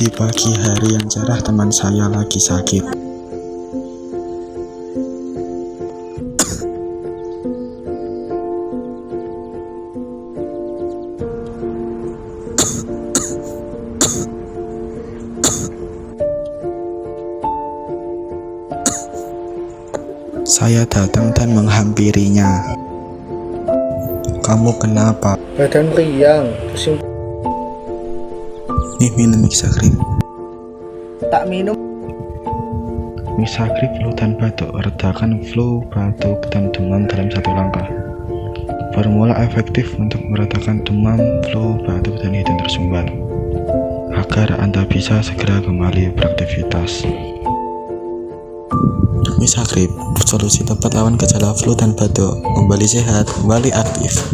Di pagi hari yang cerah, teman saya lagi sakit. Saya datang dan menghampirinya. "Kamu kenapa?" Badan riang, pusing. "Nih, minum Mixagrip." Tak minum. Mixagrip flu dan batuk, redakan flu, batuk, dan demam dalam satu langkah. Formula efektif untuk meredakan demam, flu, batuk, dan hidung tersumbat, agar Anda bisa segera kembali beraktivitas. Mixagrip, solusi tepat lawan gejala flu dan batuk. Kembali sehat, kembali aktif.